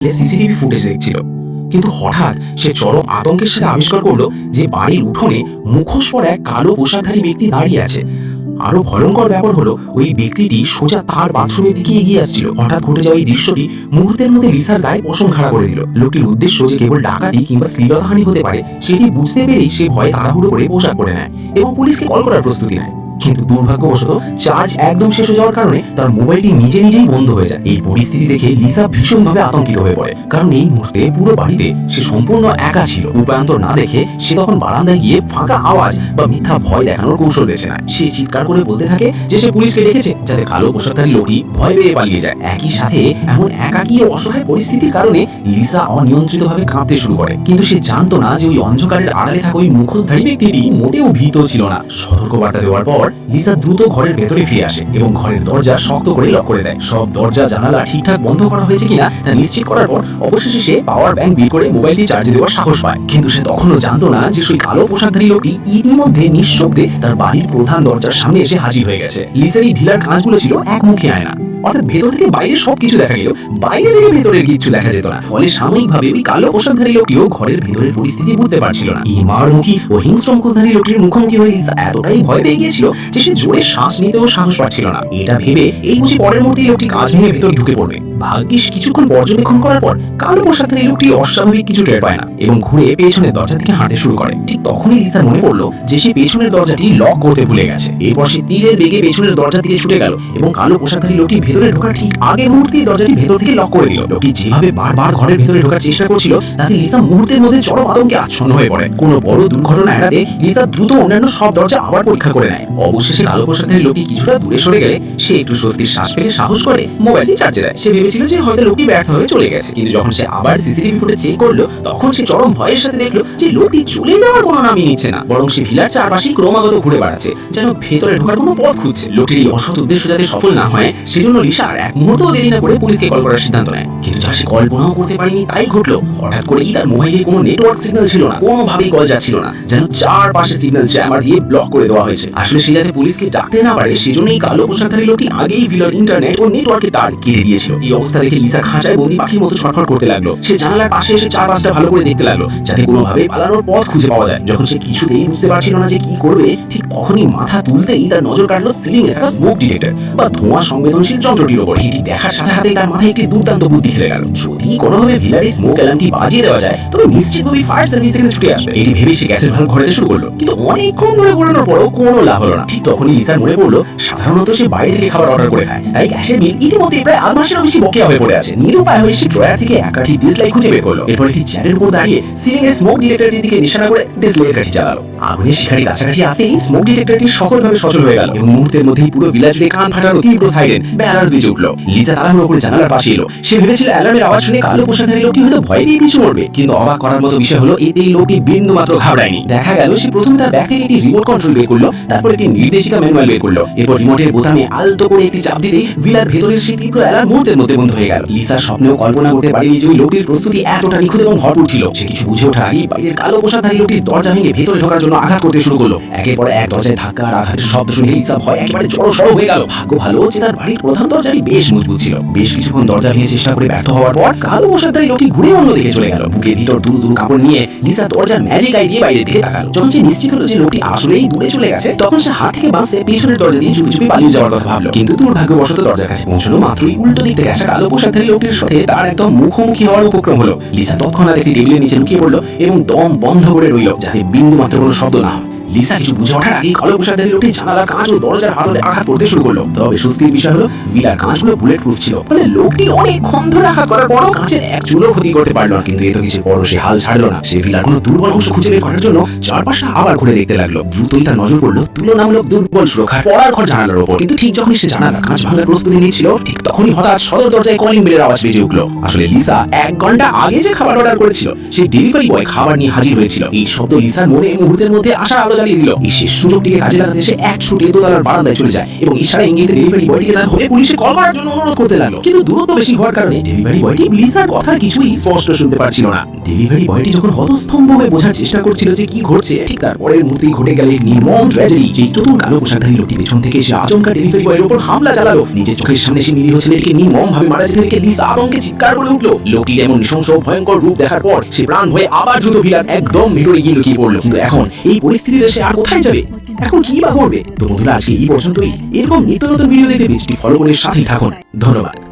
CCTV footage দেখছিল, কিন্তু হঠাৎ সে চরম আতঙ্কের সাথে আবিষ্কার করলো যে বাড়ির উঠোনে মুখোশ পরা এক কালো পোশাকধারী ব্যক্তি দাঁড়িয়ে আছে। আরো ভয়ঙ্কর ব্যাপার হলো ওই ব্যক্তিটি সোজা তার বাথরুমের দিকে এগিয়ে আসছিল। হঠাৎ ঘটে যাওয়া এই দৃশ্যটি মুহূর্তের মধ্যে লিসার গায়ে পশম খাড়া করে দিল। লোকটির উদ্দেশ্য যে কেবল ডাকাতি কিংবা শ্লীলতাহানি হতে পারে সেটি বুঝতে পেরেই সে ভয়ে তাড়াহুড়ো করে পোশাক পরে নেয় এবং পুলিশকে কল করার প্রস্তুতি নেয়। কিন্তু দুর্ভাগ্যবশত চার্জ একদম শেষ হয়ে যাওয়ার কারণে তার মোবাইলটি নিজেই বন্ধ হয়ে যায়। এই পরিস্থিতি দেখে লিসা ভীষণভাবে আতঙ্কিত হয়ে পড়ে, কারণ এই মুহূর্তে পুরো বাড়িতে সে সম্পূর্ণ একা ছিল। উপায়ন্তর না দেখে সে তখন বারান্দায় গিয়ে ফাঁকা আওয়াজ বা মিথ্যা ভয় দেখানোর কৌশল বেছে নেয়। সে চিৎকার করে বলতে থাকে যে সে পুলিশকে ডেকেছে, যাতে কালো পোশাকধারী লোকটি ভয় পেয়ে পালিয়ে যায়। একই সাথে এমন একাকী ও অসহায় পরিস্থিতির কারণে লিসা অনিয়ন্ত্রিতভাবে কাঁপতে শুরু করে, কিন্তু সে জানতো না যে ওই অন্ধকারের আড়ালে থাকা ওই মুখোশধারী ব্যক্তিটি মোটেও ভীত ছিল না। সতর্কবার্তা দেওয়ার পর লিসা দ্রুত ঘরের ভেতরে ফিরে আসে এবং ঘরের দরজা শক্ত করে লক করে দেয়। সব দরজা জানালা ঠিকঠাক বন্ধ করা হয়েছে কিনা তা নিশ্চিত করার পর অবশেষে সে পাওয়ার ব্যাংক বের করে মোবাইলটি চার্জে দেওয়ার সাহস পায়। কিন্তু সে তখনও জানতো না যে সেই কালো পোশাকধারী লোকটি ইতিমধ্যে নিঃশব্দে তার বাড়ির প্রধান দরজার সামনে এসে হাজির হয়ে গেছে। লিসার এই ভিলার কাঁচগুলো ছিল একমুখী আয়না, অর্থাৎ ভেতর থেকে বাইরে সবকিছু দেখা গেল, বাইরে থেকে ভেতরের কিছু দেখা যেত না। ফলে সাময়িকভাবে ওই কালো পোশাকধারী লোকটিও ঘরের ভেতরের পরিস্থিতি বুঝতে পারছিল না। এই মারমুখী ও হিংস্র মুখোশধারী লোকটির মুখোমুখি হয়ে লিসা এতটাই ভয় পেয়ে গিয়েছিল যে সে জোরে শ্বাস নিতেও সাহস পাচ্ছিল না। এটা ভেবে এই বুঝি পরের মুহূর্তেই লোকটি কাঁচ ভেঙে ভেতরে ঢুকে পড়বে। ভাগ্যিস কিছুক্ষণ পর্যবেক্ষণ করার পর কালো পোশাকধারী লোকটি অস্বাভাবিক কিছু টের পায় না এবং ঘুরে পেছনের দরজা থেকে হাঁটতে শুরু করে। ঠিক তখনই লিসার মনে পড়লো যে সে পেছনের দরজাটি লক করতে ভুলে গেছে। এরপর সে তীরের বেগে পেছনের দরজা দিকে ছুটে গেল এবং কালো পোশাকধারী লোকটি ভেতরে ঢোকার ঠিক আগের মুহূর্তেই দরজাটি ভেতর থেকে লক করে দিল। লোকটি যেভাবে বারবার ঘরের ভেতরে ঢোকার চেষ্টা করছিল তাতে লিসা মুহূর্তের মধ্যে চরম আতঙ্কে আচ্ছন্ন হয়ে পড়ে। কোনো বড় দুর্ঘটনা এড়াতে লিসা দ্রুত অন্যান্য সব দরজা আবার পরীক্ষা করে নেয়। অবশেষে কালো পোশাকধারী লোকটি কিছুটা দূরে সরে গেলে সে একটু স্বস্তির শ্বাস ফেলে সাহস করে মোবাইলটি চার্জে দেয়। সে ভেবেছিল যে হয়তো লোকটি ব্যর্থ হয়ে চলে গেছে, কিন্তু যখন সে আবার সিসিটিভি ফুটেজ চেক করলো তখন সে চরম ভয়ের সাথে দেখলো যে লোকটি চলে যাওয়ার কোনো নামই নিচ্ছে না, বরং সে ভিলার চারপাশে ক্রমাগত ঘুরে বেড়াচ্ছে, যেন ভেতরে ঢোকার কোনো পথ খুঁজছে। লোকটির এই অসৎ উদ্দেশ্য যাতে সফল না হয় সেজন্য লিসা আর এক মুহূর্তও দেরি না করে পুলিশকে কল করার সিদ্ধান্ত নেয়। কিন্তু যা সে কল্পনাও করতে পারেনি তাই ঘটলো। হঠাৎ করেই তার মোবাইলে কোনো নেটওয়ার্ক সিগন্যাল ছিল না, কোনোভাবেই কল যাচ্ছিল না, যেন চারপাশে সিগন্যাল জ্যামার দিয়ে ব্লক করে দেওয়া হয়েছে। আসলে সে যাতে পুলিশকে ডাকতে না পারে সেজন্যই কালো পোশাকধারী লোকটি আগেই ভিলার ইন্টারনেট ও নেটওয়ার্কের তার কেটে দিয়েছিল। এই অবস্থা দেখে লিসা খাঁচায় বন্দি পাখির মতো ছটফট করতে লাগলো। সে জানালার পাশে এসে চারপাশটা ভালো করে দেখতে লাগলো যাতে কোনোভাবে পালানোর পথ খুঁজে পাওয়া যায়। যখন সে কিছুতেই বুঝতে পারছিল না যে কি করবে, ঠিক তখনই মাথা তুলতেই তার নজর কাটলো সিলিং এ থাকা স্মোক ডিটেক্টর বা ধোঁয়া সংবেদনশীল যন্ত্রটির উপর। এটি দেখার সাথে সাথেই তার মাথায় একটি দুর্দান্ত বুদ্ধি খেলে গেল। যদি কোনোভাবে ভিলার এই স্মোক অ্যালার্মটি বাজিয়ে দেওয়া যায় তবে নিশ্চিতভাবেই ফায়ার সার্ভিস থেকে ছুটে আসবে। এটি ভেবে সে গ্যাসের ভালভ ঘোরাতে শুরু করলো, কিন্তু অনেকক্ষণ ধরে ঘোরানোর পরও কোনো লাভ হলো না। ঠিক তখনই লিসার মনে পড়লো সাধারণত সে বাইরে থেকে খাবার অর্ডার করে খায়, তাই গ্যাসের বিল ইতিমধ্যে প্রায় 8 মাসেরও বেশি বকেয়া হয়ে পড়ে আছে। নিরুপায় হয়ে সে ড্রয়ার থেকে এক কাঠি ডিসলাইট খুঁজে বের করলো। এরপর একটি চেয়ারের উপর দাঁড়িয়ে সিলিং এর স্মোক ডিটেক্টরের দিকে নিশানা করে ডিসলাইট কাঠি জ্বালালো। আগুনের শিখারি কাছাকাছি আসতেই স্মোক ডিটেক্টরটি সফলভাবে সচল হয়ে গেল এবং মুহূর্তের মধ্যেই পুরো ভিলা জুড়ে কান ফাটানো তীব্র সাইরেন ব্যালান্স বেজে উঠলো। লিসা তাড়াহুড়ো করে জানালার পাশে এলো। সে ভেবেছিল অ্যালার্মের আওয়াজ শুনে কালো পোশাকধারী লোকটি হয়তো ভয় পেয়ে পিছু মরবে, কিন্তু অবাক করার মতো বিষয় হলো এতে এই লোকটি বিন্দু মাত্র ঘাবড়ায়নি। দেখা গেল সে প্রথমে তার ব্যাগ থেকে একটি রিমোট কন্ট্রোল বের করলো, তারপর একটি নির্দেশিকা ম্যানুয়াল বের করলো। এরপর রিমোটের বোতামে আলতো করে একটি চাপ দিতেই ভিলার ভেতরের সেই তীব্র অ্যালার্ম মুহূর্তের মধ্যে বন্ধ হয়ে গেল। লিসা স্বপ্নেও কল্পনা করতে পারেনি যে ওই লোকটির প্রস্তুতি এতটা নিখুঁত এবং ভরপুর ছিল। সে কিছু বুঝে ওঠার আগেই বাইরের কালো পোশাকধারী লোকটির দরজা ভেঙে ভেতরে ঢোকার জন্য আঘাত করতে শুরু করলো। একের পর এক দরজায় ধাক্কা আর আঘাতের শব্দ শুনে লিসা ভয় একেবারে জড়সড় হয়ে গেল। ভাগ্য ভালো যে তার বাড়ির প্রধান দরজাটি বেশ মজবুত ছিল। বেশ কিছুক্ষণ দরজা ভেঙে চেষ্টা করে ব্যর্থ হওয়ার পর কালো পোশাকধারী লোকটি ঘুরে অন্যদিকে চলে গেল। বুকের ভিতর দুরু দুরু কাপড় নিয়ে লিসা দরজার ম্যাজিক আই দিয়ে বাইরের দিকে তাকালো। যখন সে নিশ্চিত হলো যে লোকটি আসলেই দূরে চলে গেছে তখন সে হাত থেকে বাঁচতে পেছনের দরজা দিয়ে চুপি চুপি পালিয়ে যাওয়ার কথা ভাবলো। কিন্তু দুর্ভাগ্যবশত দরজার কাছে পৌঁছানো মাত্রই উল্টো দিক থেকে আসা কালো পোশাকধারী লোকটির সাথে তার একদম মুখোমুখি হওয়ার উপক্রম হলো। লিসা তৎক্ষণাৎ একটি টেবিলের নিচে লুকিয়ে পড়লো এবং দম বন্ধ করে রইল যাতে বিন্দু মাত্র কোনো শব্দ না হয়। লিসা কিছু বুঝে ওঠার আগেই কালো পোশাকধারী লোকটি জানালার কাঁচ ও দরজার হাতলে আঘাত করতে শুরু করলো। তবে স্বস্তির বিষয় হলো ভিলার কাঁচগুলো বুলেট প্রুফ ছিল, ফলে লোকটি অনেকক্ষণ ধরে আঘাত করার পরও কাঁচের এক চুলও ক্ষতি করতে পারলো না। কিন্তু এত কিছু পরও সে হাল ছাড়লো না। সে ভিলার কোনো দুর্বল অংশ খুঁজে বের করার জন্য চারপাশে আবার ঘুরে দেখতে লাগলো। দ্রুতই তার নজর পড়লো তুলনামূলক দুর্বল সুরক্ষার পড়ার ঘর জানালার উপর। কিন্তু ঠিক যখনই সে জানালার কাঁচ ভাঙার প্রস্তুতি নিচ্ছিল ঠিক তখনই হঠাৎ সদর দরজায় কলিং বেলের আওয়াজ বেজে উঠলো। আসলে লিসা 1 ঘন্টা আগে যে খাবার অর্ডার করেছিল সেই ডেলিভারি বয় খাবার নিয়ে হাজির হয়েছিল। এই শব্দ লিসার মনে মুহূর্তের মধ্যে আশার আলো জ্বালিয়ে দিল। এই শেষ সুযোগটিকে কাজে লাগাতে সে এক ছুটে দোতলার বারান্দায় চলে যায় এবং ইশারা ইঙ্গিতে ডেলিভারি বয়টিকে তার হয়ে পুলিশে কল করার জন্য অনুরোধ করতে লাগলো। কিন্তু দূরত্ব বেশি হওয়ার কারণে ডেলিভারি বয়টি লিসার কথা কিছুই স্পষ্ট শুনতে পারছিল না। ডেলিভারি বয়টি যখন হতস্তম্ভ হয়ে বোঝার চেষ্টা করছিল যে কি ঘটছে, ঠিক তারপরের মুহূর্তেই ঘটে গেল এক নির্মম ট্র্যাজেডি। সেই চতুর কালো পোশাকধারী লোকটি পেছন থেকে এসে আচমকা ডেলিভারি বয়ের উপর হামলা চালালো। নিজের চোখের সামনে সে নিরীহ ছেলেটিকে নির্মম ভাবে মারা যেতে দেখে লিসা আতঙ্কে চিৎকার করে উঠলো। লোকটির এমন নৃশংস ভয়ঙ্কর রূপ দেখার পর সে প্রাণ ভয়ে আবার দ্রুত ভিলার একদম ভিতরে গিয়ে লুকিয়ে পড়লো। কিন্তু এখন এই পরিস্থিতিতে সে আর কোথায় যাবে, এখন কি বা করবে? তো বন্ধুরা, আজকে এই পর্যন্তই। এরকম নিত্য নতুন ভিডিও দেখতে পেজটি ফলো করে সাথেই থাকুন। ধন্যবাদ।